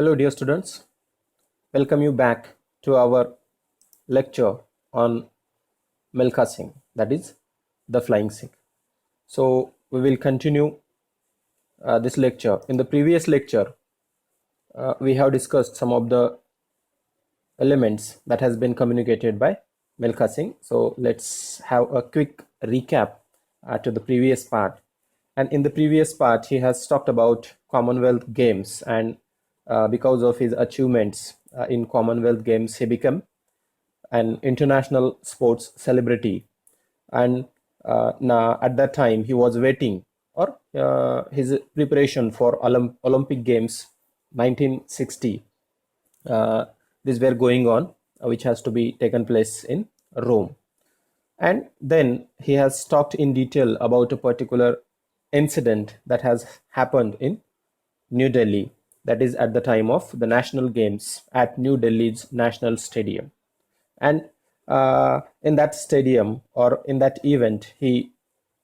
Hello, dear students. Welcome you back to our lecture on Milkha Singh, that is the Flying Sikh. So, we will continue this lecture. In the previous lecture, we have discussed some of the elements that has been communicated by Milkha Singh. So, let's have a quick recap to the previous part. And in the previous part, he has talked about Commonwealth Games, and because of his achievements in Commonwealth Games, he became an international sports celebrity. And now at that time, he was waiting or his preparation for Olympic Games 1960. These were going on, which has to be taken place in Rome. And then he has talked in detail about a particular incident that has happened in New Delhi, that is at the time of the National Games at New Delhi's National Stadium. And in that stadium or in that event, he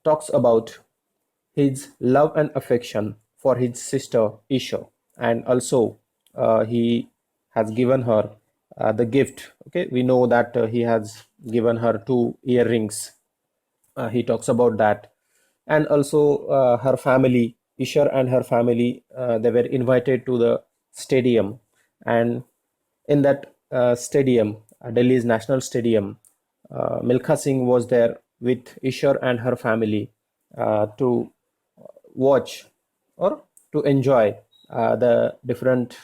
talks about his love and affection for his sister Isha, and also he has given her the gift. Okay, we know that he has given her two earrings. He talks about that, and also her family, Isha and her family, they were invited to the stadium, and in that stadium, Delhi's National Stadium, Milkha Singh was there with Isha and her family to watch or to enjoy the different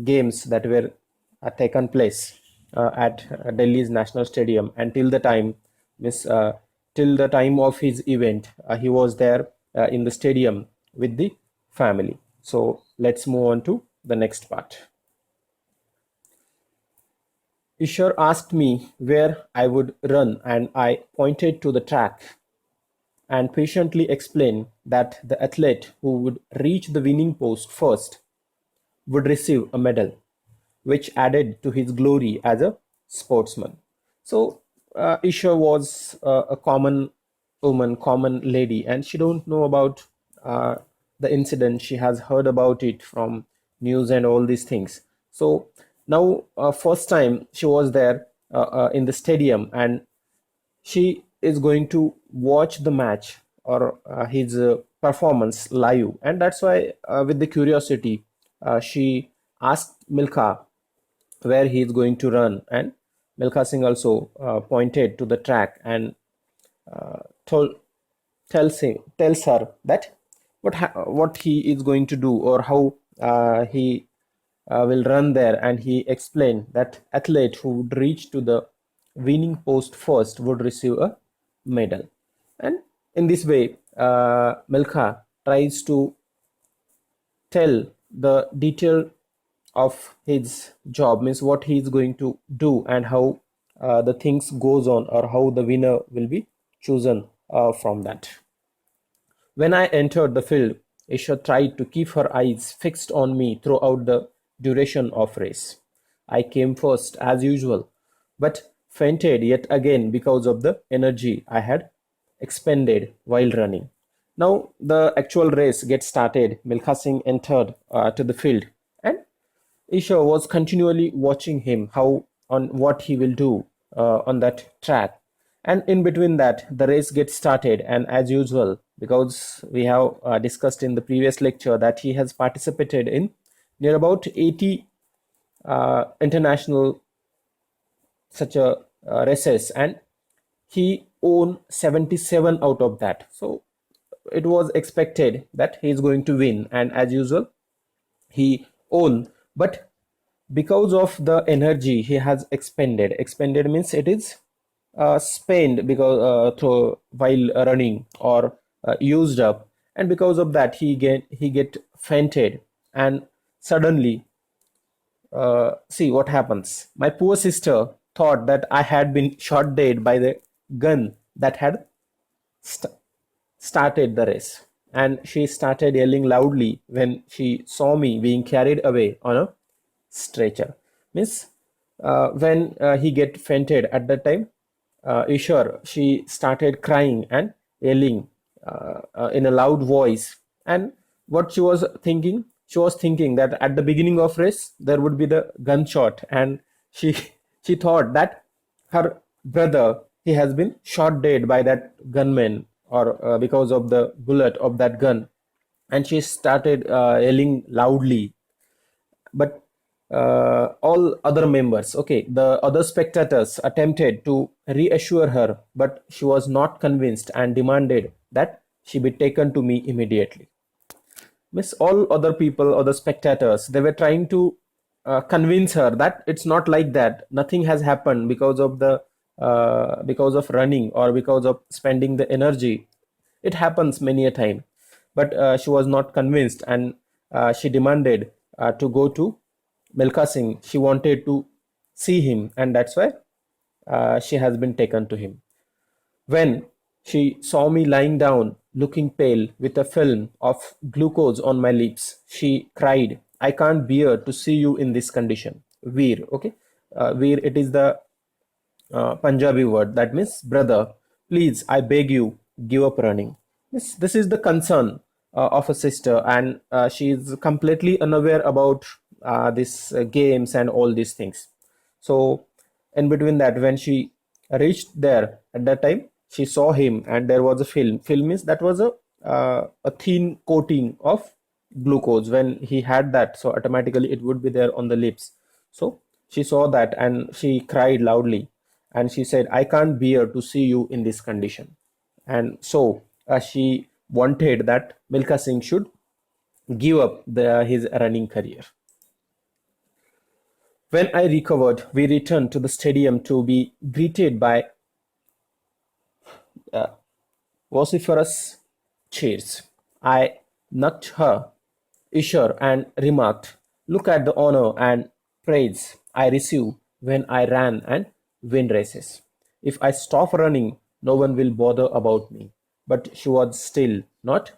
games that were taken place at Delhi's National Stadium. Until the time, miss, till the time of his event, he was there in the stadium with the family. So let's move on to the next part. Ishar asked me where I would run, and I pointed to the track and patiently explained that the athlete who would reach the winning post first would receive a medal, which added to his glory as a sportsman. So Isha was a common woman, common lady, and she don't know about uh, the incident. She has heard about it from news and all these things. So now, first time she was there in the stadium, and she is going to watch the match or his performance live, and that's why with the curiosity she asked Milkha where he is going to run, and Milkha Singh also pointed to the track and told tells her that what he is going to do or how he will run there, and he explained that athlete who would reach to the winning post first would receive a medal. And in this way, Milkha tries to tell the detail of his job, means what he is going to do and how the things goes on, or how the winner will be chosen from that. When I entered the field, Isha tried to keep her eyes fixed on me throughout the duration of race. I came first as usual, but fainted yet again because of the energy I had expended while running. Now the actual race gets started. Milkha Singh entered to the field, and Isha was continually watching him, how on what he will do on that track. And in between that, the race gets started, and as usual, because we have discussed in the previous lecture that he has participated in near about 80 international such a races, and he won 77 out of that. So it was expected that he is going to win, and as usual, he won. But because of the energy he has expended means it is spent because through while running or used up, and because of that he get fainted, and suddenly see what happens. My poor sister thought that I had been shot dead by the gun that had st- started the race, and she started yelling loudly when she saw me being carried away on a stretcher. Means when he get fainted at that time, Ishar, she started crying and yelling in a loud voice. And what she was thinking, she was thinking that at the beginning of race there would be the gunshot, and she she thought that her brother, he has been shot dead by that gunman, or because of the bullet of that gun. And she started yelling loudly. But all other members, okay, the other spectators attempted to reassure her, but she was not convinced and demanded that she be taken to me immediately. Miss, all other people, other spectators, they were trying to convince her that it's not like that. Nothing has happened because of the because of running or because of spending the energy. It happens many a time, but she was not convinced, and she demanded to go to Milkha Singh. She wanted to see him, and that's why she has been taken to him. When she saw me lying down, looking pale, with a film of glucose on my lips, she cried, I can't bear to see you in this condition. Veer, okay? Veer, it is the Punjabi word that means brother. Please, I beg you, give up running. This is the concern of a sister, and she is completely unaware about these games and all these things. So, in between that, when she reached there at that time, she saw him, and there was a film. Film is that was a thin coating of glucose. When he had that, so automatically it would be there on the lips. So she saw that and she cried loudly, and she said, I can't bear to see you in this condition. And so she wanted that Milkha Singh should give up his running career. When I recovered, we returned to the stadium to be greeted by vociferous cheers. I nudged her Isher and remarked, look at the honor and praise I receive when I ran and win races. If I stop running, no one will bother about me. But she was still not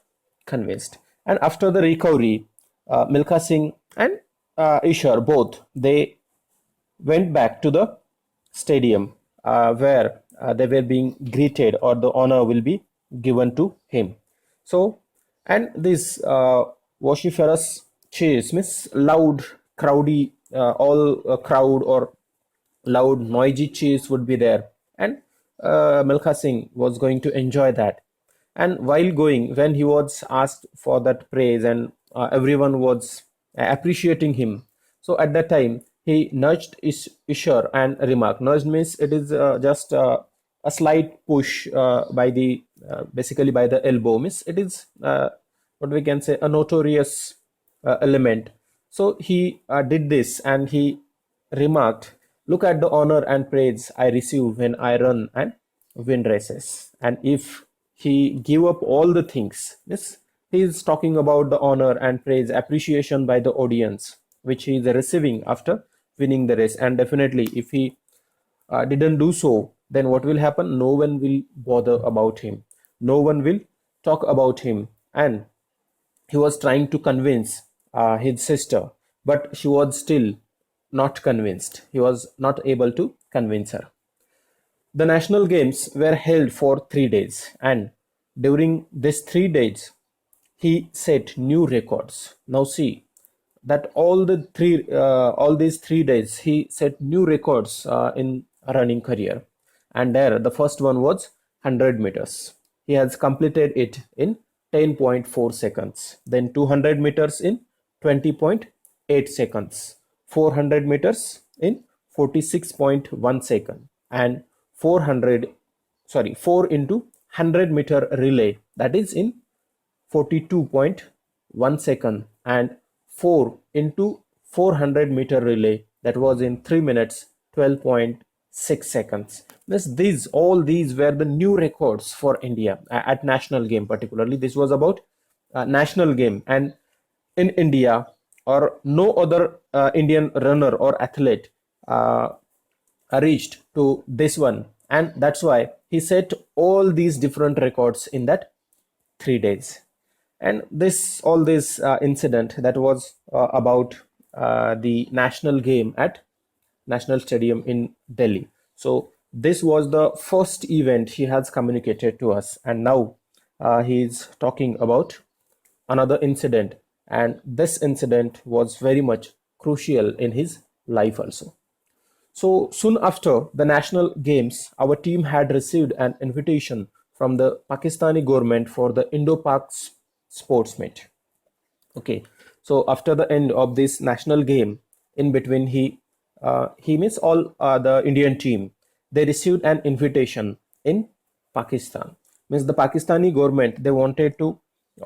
convinced. And after the recovery, Milkha Singh and Isher both, they went back to the stadium where they were being greeted, or the honor will be given to him. So, and this vociferous cheers means loud, crowdy, all crowd or loud, noisy cheers would be there, and Milkha Singh was going to enjoy that. And while going, when he was asked for that praise, and everyone was appreciating him, so at that time he nudged Isher and remarked. Nudge means it is just a slight push by the basically by the elbow. Means it is what we can say a notorious element. So he did this, and he remarked, look at the honor and praise I receive when I run and win races. And if he give up all the things, yes, he is talking about the honor and praise, appreciation by the audience, which he is receiving after winning the race. And definitely, if he didn't do so, then what will happen? No one will bother about him. No one will talk about him. And he was trying to convince his sister, but she was still not convinced. He was not able to convince her. The national games were held for 3 days, and during these 3 days, he set new records. Now see that all these 3 days he set new records in running career, and there the first one was 100 meters. He has completed it in 10.4 seconds. Then 200 meters in 20.8 seconds. 400 meters in 46.1 second, and 4 into 100-meter relay, that is in 42.1 second, and 4 into 400-meter relay, that was in 3 minutes 12.6 seconds. All these were the new records for India at national game. Particularly this was about national game, and in India, or no other Indian runner or athlete reached to this one, and that's why he set all these different records in that 3 days. And this incident that was about the national game at National Stadium in Delhi. So this was the first event he has communicated to us, and now he is talking about another incident, and this incident was very much crucial in his life also. So soon after the national games, our team had received an invitation from the Pakistani government for the Indo-Pak sports meet. Okay, so after the end of this national game, in between he missed all the Indian team. They received an invitation in Pakistan. Means the Pakistani government, they wanted to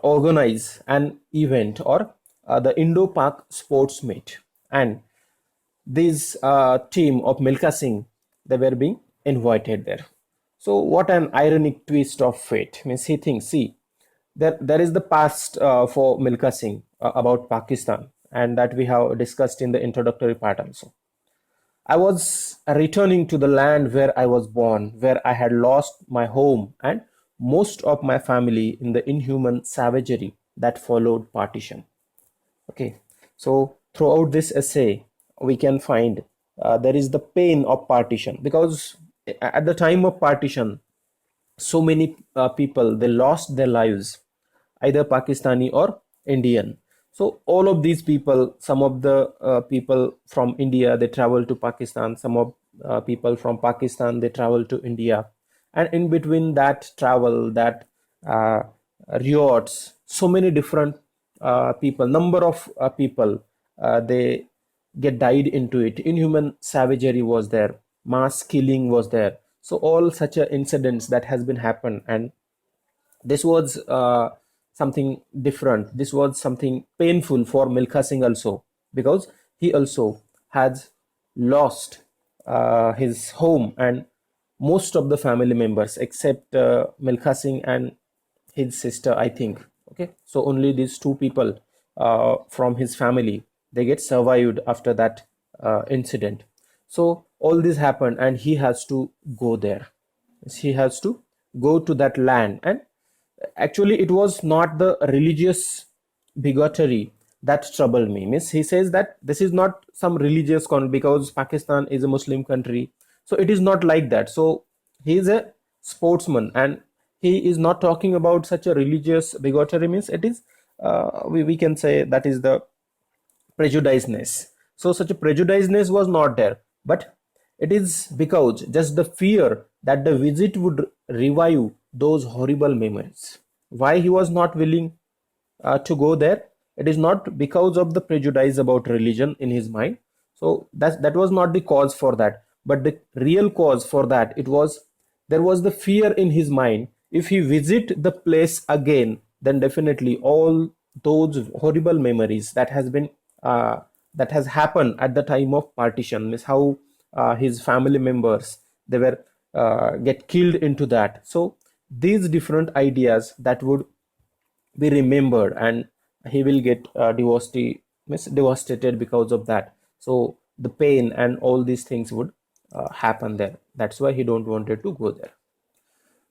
organize an event or the Indo-Pak sports meet, and this team of Milkha Singh, they were being invited there. So what an ironic twist of fate. Means he thinks, see, there is the past for Milkha Singh about Pakistan, and that we have discussed in the introductory part also. I was returning to the land where I was born, where I had lost my home and most of my family in the inhuman savagery that followed partition. Okay, so throughout this essay, we can find there is the pain of partition, because at the time of partition, so many people, they lost their lives, either Pakistani or Indian. So all of these people, some of the people from India, they travel to Pakistan. Some of people from Pakistan, they travel to India, and in between that travel, that uh, riots, so many different people, number of people, they get died into it. Inhuman savagery was there, mass killing was there. So all such incidents that has been happened, and this was something different. This was something painful for Milkha Singh also, because he also has lost his home and most of the family members except Milkha Singh and his sister, I think. Okay, so only these two people from his family, they get survived after that incident. So all this happened, and he has to go there. He has to go to that land, and actually it was not the religious bigotry that troubled me. Means he says that this is not some religious because Pakistan is a Muslim country, so it is not like that. So he is a sportsman, and he is not talking about such a religious bigotry. Means it is we can say that is the prejudiceness. So such a prejudiceness was not there, but it is because just the fear that the visit would revive those horrible memories. Why he was not willing to go there? It is not because of the prejudice about religion in his mind. So that was not the cause for that. But the real cause for that, it was there was the fear in his mind. If he visit the place again, then definitely all those horrible memories that has been that has happened at the time of partition, means how his family members, they were get killed into that. So these different ideas that would be remembered, and he will get devastated because of that. So the pain and all these things would happen there. That's why he don't wanted to go there.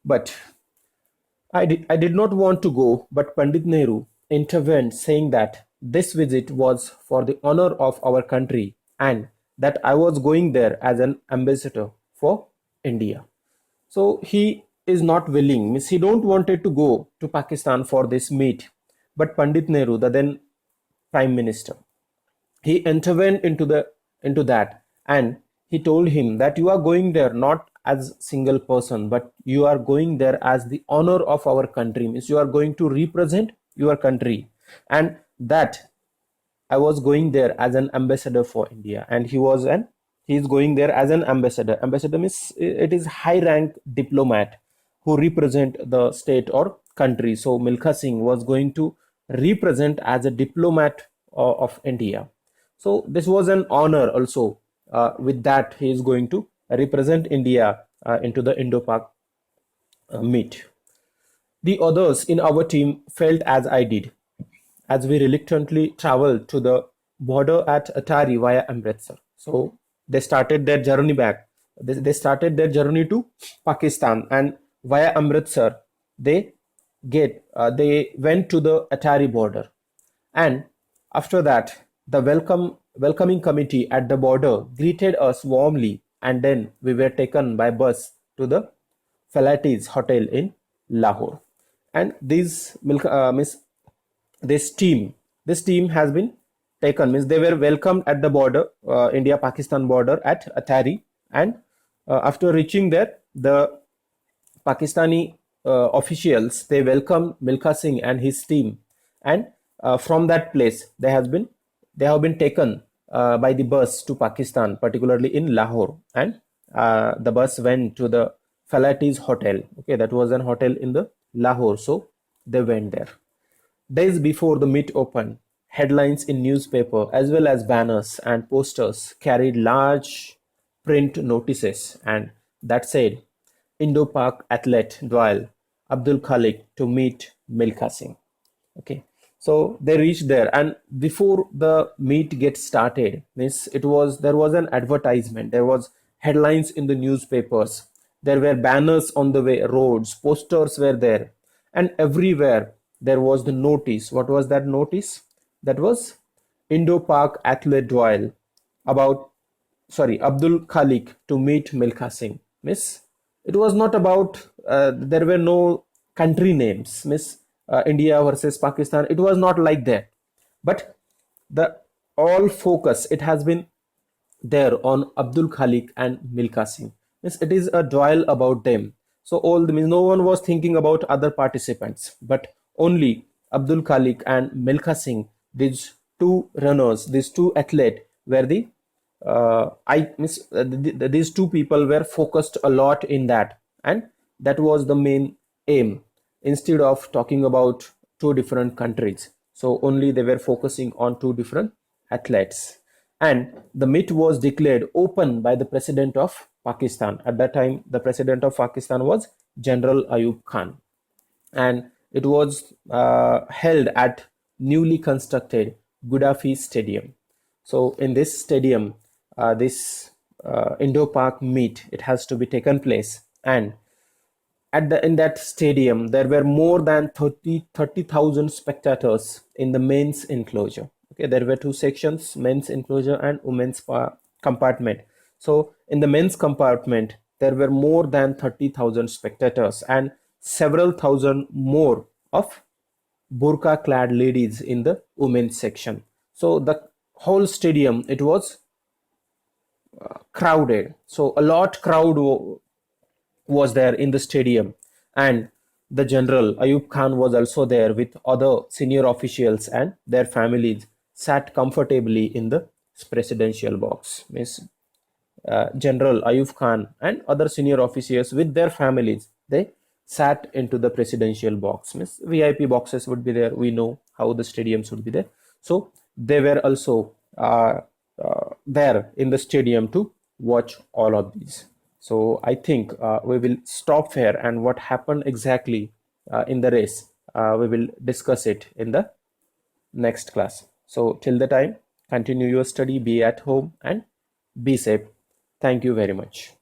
But I did not want to go, but Pandit Nehru intervened, saying that this visit was for the honor of our country and that I was going there as an ambassador for India. So he is not willing, means he don't wanted to go to Pakistan for this meet. But Pandit Nehru, the then prime minister, he intervened into that, and he told him that you are going there not as single person, but you are going there as the honor of our country. Means you are going to represent your country, and that I was going there as an ambassador for India, and he is going there as an ambassador. Ambassador means it is high rank diplomat who represent the state or country. So Milkha Singh was going to represent as a diplomat of India. So this was an honor also. With that, he is going to represent India into the Indo-Pak meet. The others in our team felt as I did, as we reluctantly traveled to the border at Atari via Amritsar. So they started their journey back. They started their journey to Pakistan, and via Amritsar, they they went to the Atari border. And after that, the welcoming committee at the border greeted us warmly, and then we were taken by bus to the Falatis Hotel in Lahore. And this team, this team has been taken, means they were welcomed at the border, India Pakistan border at Atari. And after reaching there, the Pakistani officials, they welcomed Milkha Singh and his team, and from that place they have been taken by the bus to Pakistan, particularly in Lahore, and the bus went to the Falatis Hotel. Okay, that was an hotel in the Lahore, so they went there. Days before the meet opened, headlines in newspaper as well as banners and posters carried large print notices and that said Indo-Pak athlete Doyle Abdul Khalik to meet Milkha Singh. Okay, so they reached there, and before the meet gets started, means there was an advertisement, there was headlines in the newspapers, there were banners on the way roads, posters were there, and everywhere there was the notice. What was that notice? That was Indo-Pak athlete Doyle about Abdul Khalik to meet Milkha Singh. Miss, it was not about, there were no country names, Miss, India versus Pakistan. It was not like that. But the all focus, it has been there on Abdul Khalik and Milkha Singh. Means it is a duel about them. So all the means no one was thinking about other participants, but only Abdul Khalik and Milkha Singh, these two runners, these two athletes were the these two people were focused a lot in that, and that was the main aim. Instead of talking about two different countries, so only they were focusing on two different athletes. And the meet was declared open by the president of Pakistan. At that time, the president of Pakistan was General Ayub Khan, and it was held at newly constructed Gaddafi Stadium. So in this stadium, this Indo-Pak meet, it has to be taken place, and in that stadium there were more than 30,000 spectators in the men's enclosure. Okay, there were two sections, men's enclosure and women's compartment. So in the men's compartment there were more than 30,000 spectators and several thousand more of burqa clad ladies in the women's section. So the whole stadium, it was crowded. So a lot crowd was there in the stadium, and the general Ayub Khan was also there with other senior officials, and their families sat comfortably in the presidential box. Means General Ayub Khan and other senior officials with their families, they sat into the presidential box. Means VIP boxes would be there. We know how the stadiums would be there. So they were also there in the stadium to watch all of these. So I think we will stop here, and what happened exactly in the race, we will discuss it in the next class. So till the time, continue your study, be at home and be safe. Thank you very much.